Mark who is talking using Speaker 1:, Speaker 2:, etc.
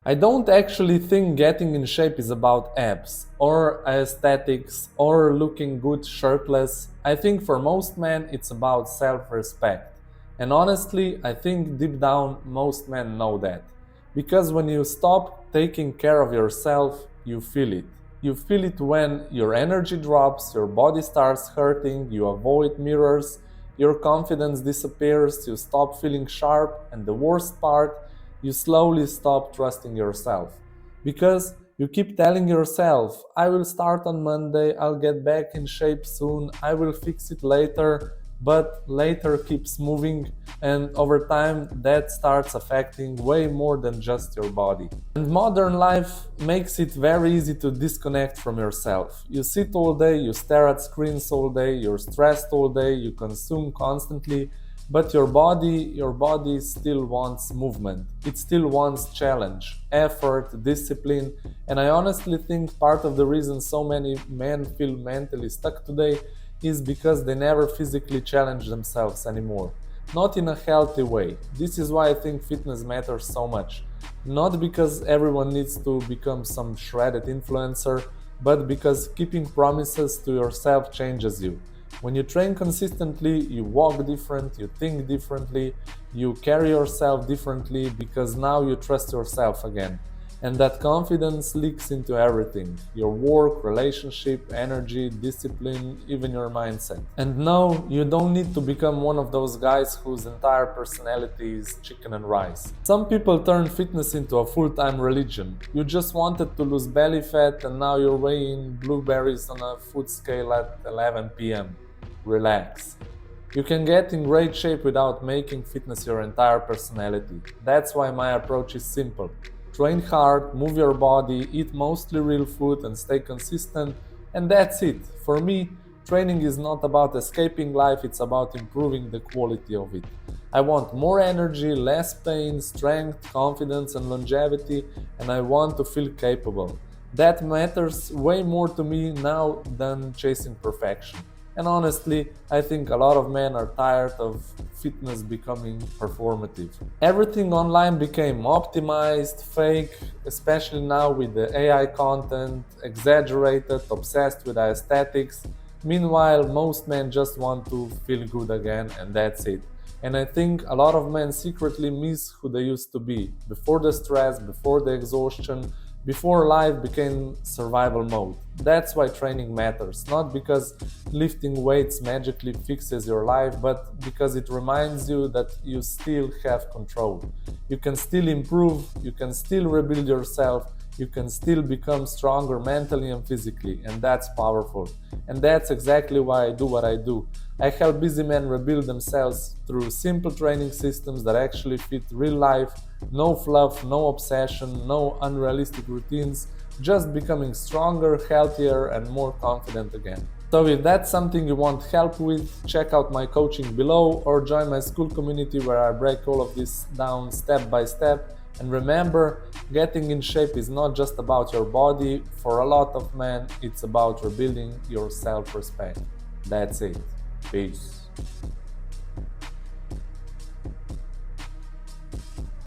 Speaker 1: I don't actually think getting in shape is about abs, or aesthetics, or looking good shirtless. I think for most men it's about self respect. And honestly, I think deep down most men know that. Because when you stop taking care of yourself, you feel it. You feel it when your energy drops, your body starts hurting, you avoid mirrors, your confidence disappears, you stop feeling sharp, and the worst part, you slowly stop trusting yourself. Because you keep telling yourself, I will start on Monday, I'll get back in shape soon, I will fix it later, but later keeps moving, and over time that starts affecting way more than just your body. And modern life makes it very easy to disconnect from yourself. You sit all day, you stare at screens all day, you're stressed all day, you consume constantly, but your body still wants movement. It still wants challenge, effort, discipline, and I honestly think part of the reason so many men feel mentally stuck today is because they never physically challenge themselves anymore. Not in a healthy way. This is why I think fitness matters so much. Not because everyone needs to become some shredded influencer, but because keeping promises to yourself changes you. When you train consistently, you walk different, you think differently, you carry yourself differently because now you trust yourself again. And that confidence leaks into everything: your work, relationship, energy, discipline, even your mindset. And no, you don't need to become one of those guys whose entire personality is chicken and rice. Some people turn fitness into a full time religion. You just wanted to lose belly fat and now you're weighing blueberries on a food scale at 11 pm. Relax. You can get in great shape without making fitness your entire personality. That's why my approach is simple. Train hard, move your body, eat mostly real food, and stay consistent, and that's it. For me, training is not about escaping life, it's about improving the quality of it. I want more energy, less pain, strength, confidence, and longevity, and I want to feel capable. That matters way more to me now than chasing perfection. And honestly, I think a lot of men are tired of fitness becoming performative. Everything online became optimized, fake, especially now with the AI content, exaggerated, obsessed with aesthetics. Meanwhile, most men just want to feel good again, and that's it. And I think a lot of men secretly miss who they used to be before the stress, before the exhaustion, before life became survival mode. That's why training matters, not because lifting weights magically fixes your life, but because it reminds you that you still have control. You can still improve, you can still rebuild yourself, you can still become stronger mentally and physically, and that's powerful. And that's exactly why I do what I do. I help busy men rebuild themselves through simple training systems that actually fit real life. No fluff, no obsession, no unrealistic routines, just becoming stronger, healthier, and more confident again. So, if that's something you want help with, check out my coaching below or join my school community where I break all of this down step by step. And remember, getting in shape is not just about your body. For a lot of men, it's about rebuilding your self respect. That's it. Peace.